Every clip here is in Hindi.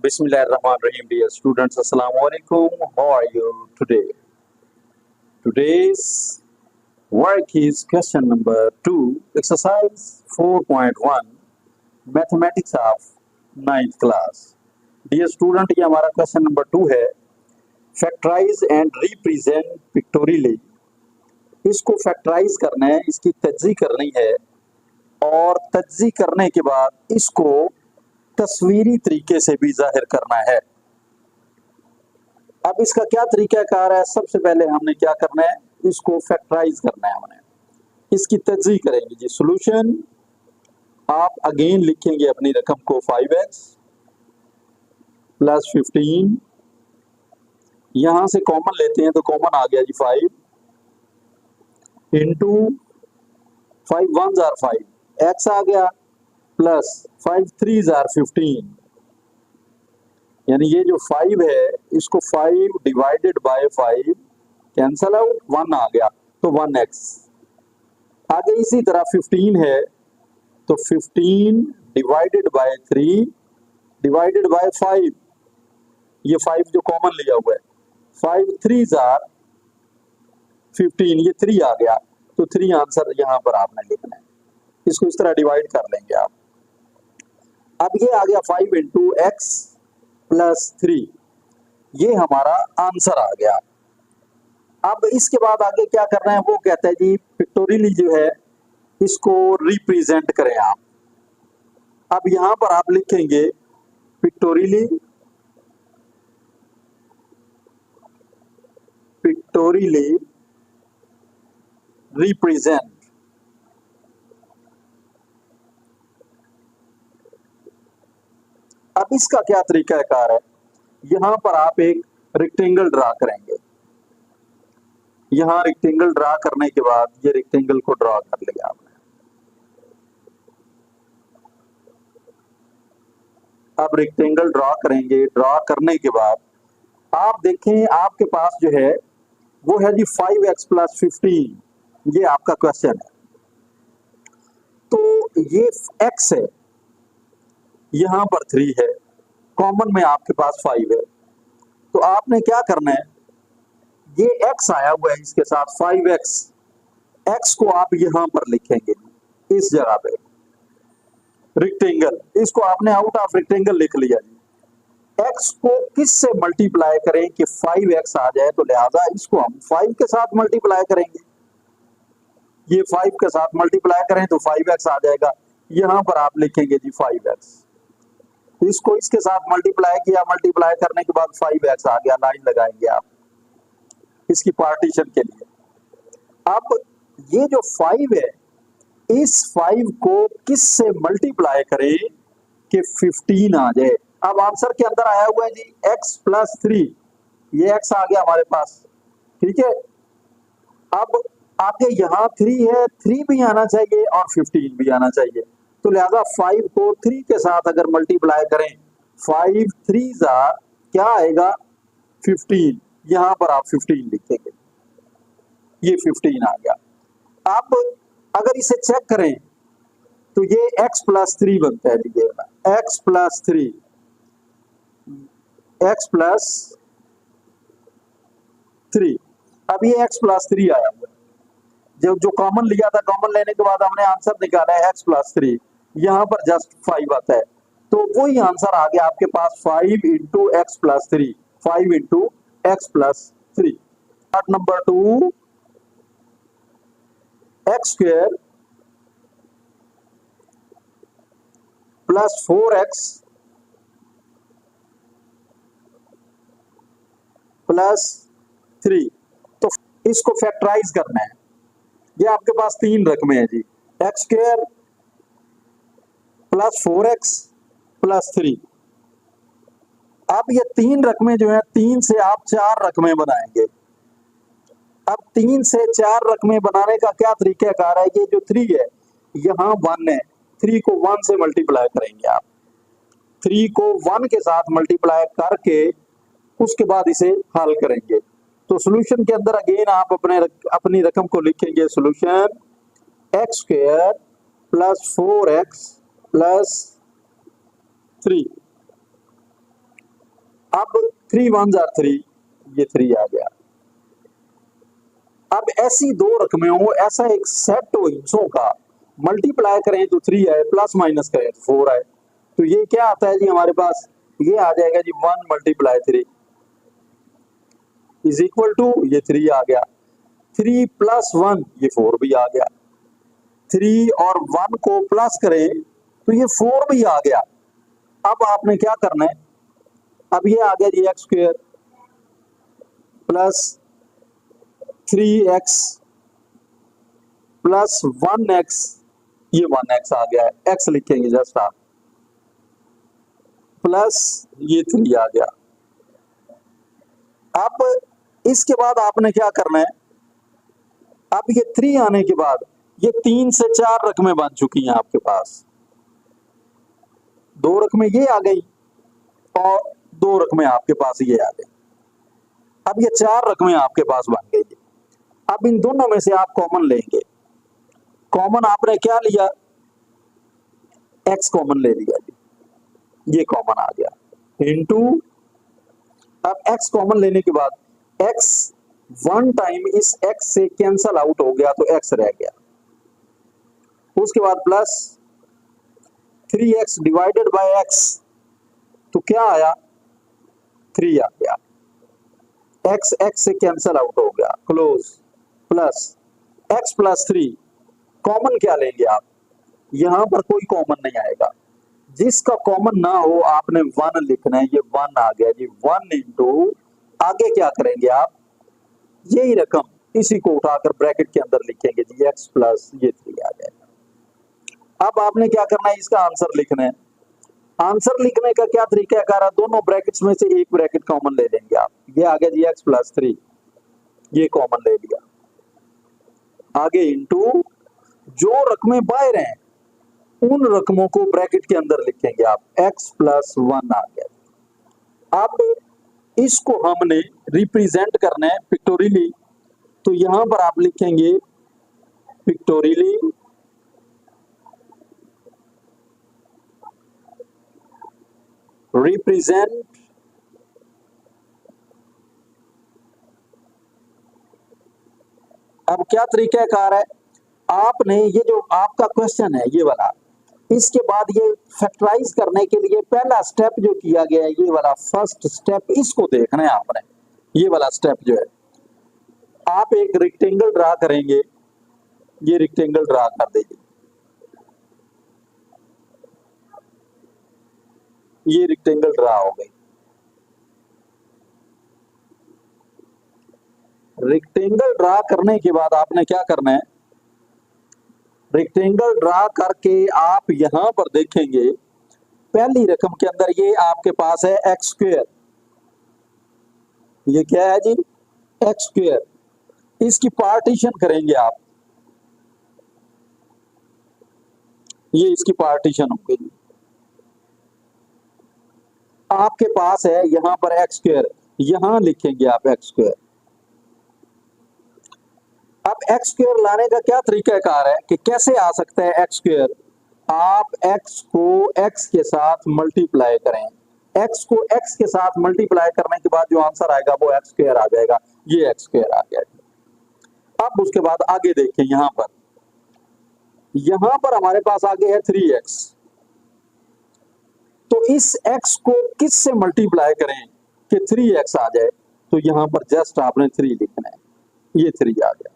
Bismillahirrahmanirrahim, dear students. Assalamu alaikum. How are you today? Today's work is question number 2, exercise 4.1, mathematics of 9th class. Dear student, ये हमारा क्वेश्चन नंबर 2 है. Factorize and represent pictorially. इसको फैक्टराइज करना है, इसकी तज्जी करनी है और तज्जी करने के बाद इसको तस्वीरी तरीके से भी जाहिर करना है. अब इसका क्या तरीकाकार है? सबसे पहले हमने क्या करना है, इसको फैक्टराइज करना है. हमने इसकी तज्जी करेंगे जी. सॉल्यूशन आप अगेन लिखेंगे अपनी रकम को 5x प्लस 15. यहां से कॉमन लेते हैं तो कॉमन आ गया जी 5 इंटू 5 1s आर 5, x आ गया प्लस 5 3s आर 15. यानी ये जो 5 है इसको 5 डिवाइडेड बाय 5 कैंसल आउट, 1 आ गया तो 1x. आगे इसी तरह 15 है तो 15 डिवाइडेड बाय 3 डिवाइडेड बाय 5. ये 5 जो कॉमन लिया हुआ है, 5 3s आर 15, ये 3 आ गया तो 3 आंसर यहां पर आपने लिखना है. इसको इस तरह डिवाइड कर लेंगे आप. अब ये आ गया 5 इंटू एक्स प्लस 3, ये हमारा आंसर आ गया. अब इसके बाद आगे क्या करना है वो कहता है जी पिक्टोरियली जो है इसको रिप्रेजेंट करें आप. अब यहां पर आप लिखेंगे पिक्टोरियली रिप्रेजेंट. अब इसका क्या तरीकाकार है, यहां पर आप एक रेक्टेंगल ड्रा करेंगे. यहां रेक्टेंगल ड्रा करने के बाद ये रेक्टेंगल को ड्रा कर लिया आपने. अब रेक्टेंगल ड्रा करेंगे. ड्रा करने के बाद आप देखें आपके पास जो है वो है जी 5x प्लस 15. ये आपका क्वेश्चन है. तो ये x है, यहां पर 3 है, कॉमन में आपके पास 5 है. तो आपने क्या करना है, ये x आया हुआ है इसके साथ 5x, x को आप यहां पर लिखेंगे इस जगह पे. रेक्टेंगल, इसको आपने आउट ऑफ रेक्टेंगल लिख लिया जी. x को किस से मल्टीप्लाई करें कि 5x आ जाए, तो लिहाजा इसको हम 5 के साथ मल्टीप्लाई करेंगे. ये 5 के साथ मल्टीप्लाई करें तो 5x आ जाएगा. यहां पर आप लिखेंगे जी 5x. इसको इसके साथ मल्टीप्लाई किया, मल्टीप्लाई करने के बाद 5x आ गया. लाइन लगाएंगे आप इसकी पार्टीशन के लिए. अब ये जो 5 है इस 5 को किस से मल्टीप्लाई करें कि 15 आ जाए. अब आंसर के अंदर आया हुआ है जी x प्लस 3, ये x आ गया हमारे पास. ठीक है. अब आगे यहाँ 3 है, 3 भी आना चाहिए और 15 भी आना चाहिए. तो लिहाजा 5 को 3 के साथ अगर मल्टीप्लाई करें, 5 3s आर क्या आएगा 15. यहां पर आप 15 लिखेंगे, ये 15 आ गया. आप अगर इसे चेक करें तो ये x प्लस 3 बनता है. देखिएगा x प्लस 3, x प्लस 3. अब ये x प्लस 3 आया हुआ है. जो कॉमन लिया था, कॉमन लेने के बाद हमने आंसर निकाला है x प्लस 3. यहां पर जस्ट 5 आता है तो वही आंसर आ गया आपके पास 5 into x plus 3. 5 into x plus 3. Part number 2, x square plus 4x plus 3. तो इसको फैक्टराइज करना है. ये आपके पास 3 रकमें हैं जी, x square plus 4x plus 3. अब ये 3 रकमें जो है 3 से आप 4 रकमें बनाएंगे. अब 3 से 4 रकमें बनाने का क्या तरीकाकार है, ये जो 3 है यहाँ 1 है, 3 को 1 से मल्टीप्लाई करेंगे आप. 3 को 1 के साथ मल्टीप्लाई करके उसके बाद इसे हल करेंगे. तो सॉल्यूशन के अंदर अगेन आप अपनी रकम को लिखेंगे. Solution x square plus 4x plus 3. अब 3 1s are 3, ये 3 आ गया। अब ऐसी दो रकमें हो, ऐसा एक सेट हो हिस्सों का, मल्टीप्लाई करें तो 3 आए, प्लस माइनस करें तो 4 आए, तो ये क्या आता है जी हमारे पास, ये आ जाएगा जी 1 मल्टीप्लाई 3 इज इक्वल टू, ये 3 आ गया, 3 प्लस 1 ये 4 भी आ गया, 3 और 1 को प्लस करें तो ये 4 भी आ गया। अब आपने क्या करना है, अब ये आ गया जी x square plus 3x plus 1x, ये 1x आ गया है, x लिखेंगे जस्ट आप, प्लस ये 3 आ गया। अब इसके बाद आपने क्या करना है, अब ये 3 आने के बाद ये 3 से 4 रकमें बन चुकी हैं आपके पास, 2 रकमें ये आ गई और 2 रकमें आपके पास ये आ गई। अब ये 4 रकमें आपके पास बन गई। अब इन दोनों में से आप कॉमन लेंगे, कॉमन आपने क्या लिया, x कॉमन ले लिया, ये कॉमन आ गया इनटू, अब x कॉमन लेने के बाद x 1 टाइम इस x से कैंसल आउट हो गया तो x रह गया, उसके बाद plus 3x divided by x, तो क्या आया 3 आ गया, x x से कैंसल आउट हो गया, close, plus x plus 3, common क्या लेंगे आप, यहां पर कोई कॉमन नहीं आएगा, जिसका कॉमन ना हो आपने 1 लिखना है, ये 1 आ गया जी, 1 इंटू, आगे क्या करेंगे आप, यही रकम इसी को उठाकर ब्रैकेट के अंदर लिखेंगे जी, x प्लस ये 3 आ जाएगा। अब आपने क्या करना है, इसका आंसर लिखना है, आंसर लिखने का क्या तरीका है, दोनों ब्रैकेट्स में से एक ब्रैकेट कॉमन ले लेंगे आप, ये आ गया जी x प्लस 3, ये कॉमन ले लिया, आगे इनटू, जो रकमें बाहर हैं उन रकमों को ब्रैकेट के अंदर लिखेंगे आप, x प्लस 1 आ गया। अब इसको हमने रिप्रेजेंट करना है पिक्टोरियली, तो यहां पर आप लिखेंगे पिक्टोरियली रिप्रेजेंट अब क्या तरीका कार है, आपने ये जो आपका क्वेश्चन है ये वाला, इसके बाद ये फैक्टराइज करने के लिए पहला स्टेप जो किया गया है, ये वाला फर्स्ट स्टेप, इसको देखना है आपने, ये वाला स्टेप जो है, आप एक रेक्टेंगल ड्रा करेंगे, ये रेक्टेंगल ड्रा कर दीजिए, ये रेक्टेंगल ड्रा हो गई, रेक्टेंगल ड्रा करने के बाद आपने क्या करना है, रेक्टेंगल ड्रा करके आप यहां पर देखेंगे पहली रकम के अंदर ये आपके पास है एक्स स्क्वायर, ये क्या है जी एक्स स्क्वायर, इसकी पार्टीशन करेंगे आप, ये इसकी पार्टीशन हो गई, आपके पास है यहां पर एक्स स्क्वायर, यहां लिखेंगे आप एक्स स्क्वायर। अब एक्स स्क्वायर लाने का क्या तरीका कार है कि कैसे आ सकता है एक्स स्क्वायर, आप x को x के साथ मल्टीप्लाई करें, x को x के साथ मल्टीप्लाई करने के बाद जो आंसर आएगा वो एक्स स्क्वायर आ जाएगा, ये एक्स स्क्वायर आ गया। अब उसके बाद आगे देखें, यहां पर हमारे पास आगे है 3x, तो इस x को किस से मल्टीप्लाई करें कि 3x आ जाए, तो यहां पर जस्ट आपने 3 लिखना है, ये 3 आ गया।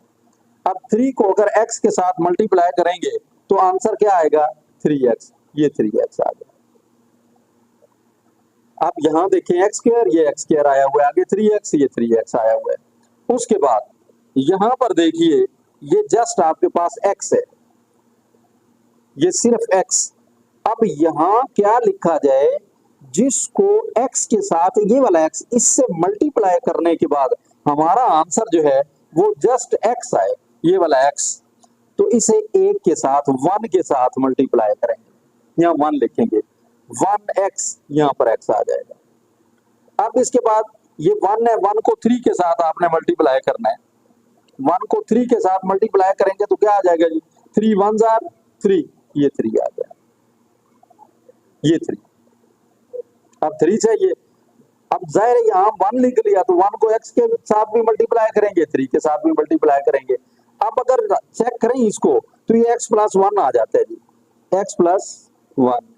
अब 3 को अगर x के साथ मल्टीप्लाई करेंगे तो आंसर क्या आएगा 3x, ये 3x आ गया। अब यहां देखें x स्क्वायर, ये x स्क्वायर आया हुआ है, आगे 3x, ये 3x आया हुआ है। उसके बाद यहां पर देखिए ये जस्ट आपके पास x है, ये सिर्फ x। अब यहां क्या लिखा जाए, जिसको x के साथ ये वाला x इससे मल्टीप्लाई करने के बाद हमारा आंसर जो है वो जस्ट x आए, ये वाला x, तो इसे 1 के साथ 1 के साथ मल्टीप्लाई करेंगे, यहाँ 1 लिखेंगे, 1x, यहाँ पर x आ जाएगा। अब इसके बाद ये 1 है, 1 को 3 के साथ आपने मल्टीप्लाई करना है, 1 को 3 के साथ मल्टीप्लाई करेंगे तो क्या आ जाएगा जी, 3 1s are 3, ये 3 आ गया, ये 3। अब 3 चाहिए, अब अब जाहिर है यहाँ 1 लिख लिया तो 1 को x के साथ भी मल्टीप्लाई करेंगे, 3 के साथ भी मल्टीप्लाई करेंगे। अब अगर चेक करें इसको तो ये x प्लस 1 आ जाता है जी, x प्लस 1,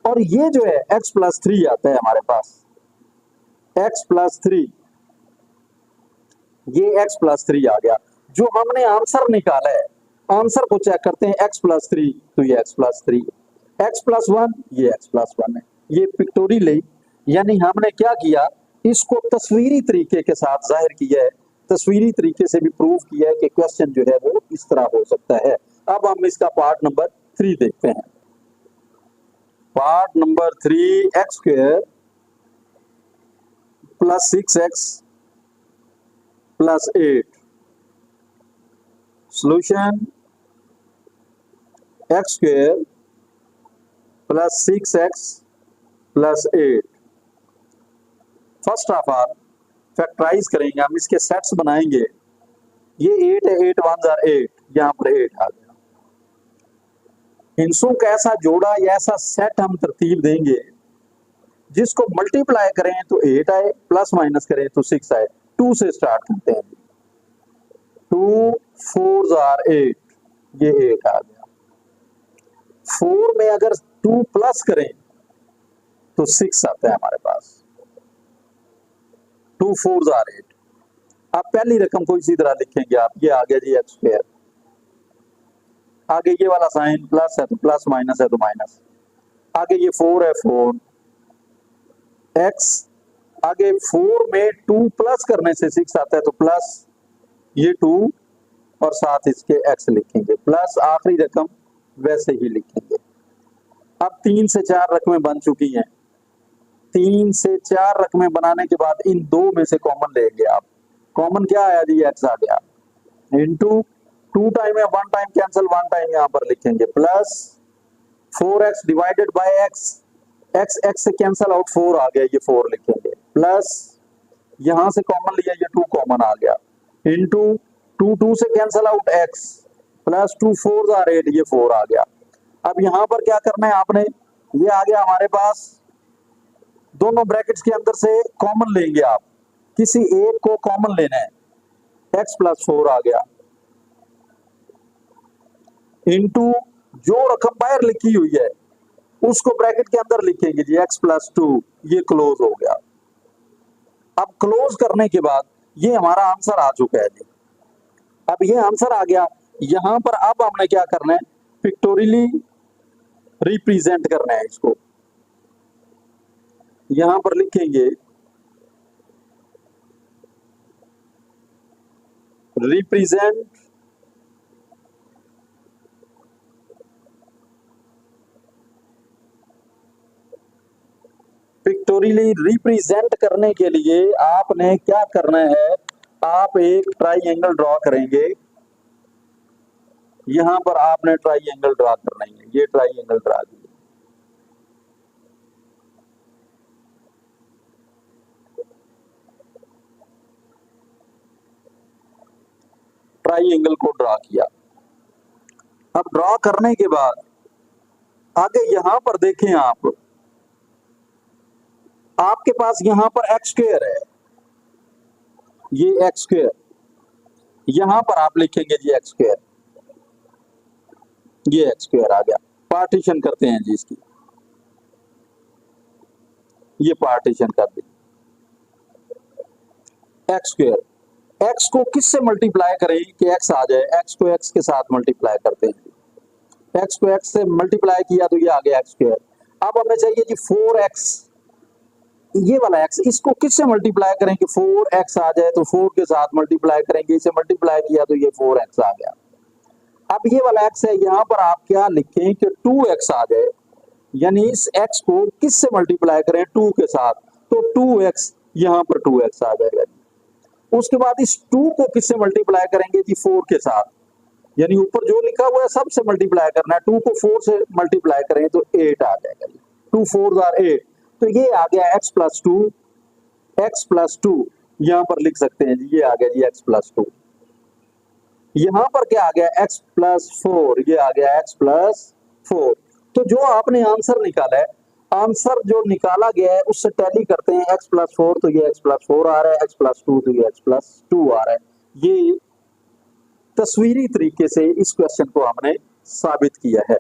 और ये जो है x प्लस 3 आता है हमारे पास, x प्लस 3, ये x प्लस 3 आ गया। जो हमने आंसर निकाला है, आंसर को चेक करते हैं, x प्लस 3 तो ये x प्लस 3, x प्लस 1 ये x प्लस 1 है। ये पिक्टोरियली यानी हमने क्या किया, इसको तस्वीरी तरीके के साथ जाहिर किया है, तस्वीरी तरीके से भी प्रूव किया है कि क्वेश्चन जो है वो इस तरह हो सकता है। अब हम इसका पार्ट नंबर 3 देखते हैं। Part number 3, x square plus 6x plus 8, solution x square plus 6x plus 8। First of all factorise करेंगे, हम इसके सेट्स बनाएंगे। ये 8 है, 8 1 जार 8, यहाँ पर 8 आ गया। हिंसों का ऐसा जोड़ा या ऐसा सेट हम तरतीब देंगे जिसको मल्टीप्लाई करें तो 8 आए, प्लस माइनस करें तो 6 आए। 2 से स्टार्ट करते हैं, 2 4 जार 8, ये 8 आ गया। 4 में अगर 2 प्लस करें तो 6 आता है हमारे पास, 2 4 जार 8। अब पहली रकम को इसी तरह लिखेंगे आप, ये आ गया जी एक्स स्क्वायर, आगे ये वाला साइन प्लस है तो प्लस, माइनस है तो माइनस, आगे ये 4 है 4 एक्स, आगे 4 में 2 प्लस करने से 6 आता है तो प्लस ये 2 और साथ इसके एक्स लिखेंगे, प्लस आखिरी रकम वैसे ही लिखेंगे। अब 3 से 4 रकमें बन चुकी हैं। 3 से 4 रकमें बनाने के बाद इन दो में से कॉमन लेंगे आप। कॉमन क्या आया जी, एक्स आ गया, इनटू 2 टाइम है 1 टाइम कैंसिल, 1 टाइम यहाँ पर लिखेंगे, plus 4x divided by x, x से कैंसिल आउट 4 आ गया, ये 4 लिखेंगे, प्लस यहां से कॉमन लिया ये 2 कॉमन आ गया, इनटू 2 से cancel out x, plus 2 4 jar 8, ये 4 आ गया। अब यहां पर क्या करना है आपने, ये आ गया हमारे पास, दोनों ब्रैकेट्स के अंदर से कॉमन लेंगे आप, किसी एक को कॉमन लेना है, x प्लस 4 आ गया, इनटू जो रकम बाहर लिखी हुई है उसको ब्रैकेट के अंदर लिखेंगे जी, x प्लस 2, ये क्लोज हो गया। अब क्लोज करने के बाद ये हमारा आंसर आ चुका है जी। अब ये आंसर आ गया, यहां पर अब हमने क्या करना है, पिक्टोरियली रिप्रेजेंट करना है इसको। यहां पर लिखेंगे रिप्रेजेंट पिक्टोरियली रिप्रेजेंट करने के लिए आपने क्या करना है, आप एक ट्राइंगल ड्रॉ करेंगे। यहां पर आपने ट्राइंगल ड्रॉ करना है, ये ट्राइंगल ड्रॉ किया, ट्राइंगल को ड्रॉ किया। अब ड्रॉ करने के बाद आगे यहां पर देखें आप, आपके पास यहां पर एक्स स्क्वायर है, ये एक्स स्क्वायर, यहां पर आप लिखेंगे जी एक्स स्क्वायर, ये एक्स स्क्वायर आ गया। पार्टीशन करते हैं जी इसकी, ये पार्टीशन कर दी, एक्स स्क्वायर, एक्स को किससे मल्टीप्लाई करें कि एक्स आ जाए, एक्स को एक्स के साथ मल्टीप्लाई करते हैं, एक्स को एक्स से मल्टीप्लाई किया तो ये आ गया एक्स स्क्वायर। अब हमें चाहिए जी 4x, ये वाला x, इसको किससे मल्टीप्लाई करें कि 4x आ जाए, तो 4 के साथ मल्टीप्लाई करेंगे, इसे मल्टीप्लाई किया तो ये 4x आ गया। अब ये वाला x है, यहां पर आप क्या लिखें कि 2x आ जाए, यानी इस x को किससे मल्टीप्लाई करें, 2 के साथ, तो 2x, यहां पर 2x आ जाएगा। उसके बाद इस 2 को किससे मल्टीप्लाई करेंगे जी, 4 के साथ, यानी ऊपर जो लिखा हुआ है सबसे मल्टीप्लाई करना है, 2 को 4 से मल्टीप्लाई करें तो 8 आ जाएगा, 2 4 जार 8, तो ये आ गया x प्लस 2, x प्लस 2 यहां पर लिख सकते हैं जी, ये आ गया जी x प्लस 2। यहां पर क्या आ गया, x प्लस 4, ये आ गया x प्लस 4। तो जो आपने आंसर निकाला है आंसर जो निकाला गया है उससे टैली करते हैं x+4 तो ये x+4 आ रहा है, x+2 तो ये x+2 आ रहा है। ये तस्वीरी तरीके से इस क्वेश्चन को हमने साबित किया है।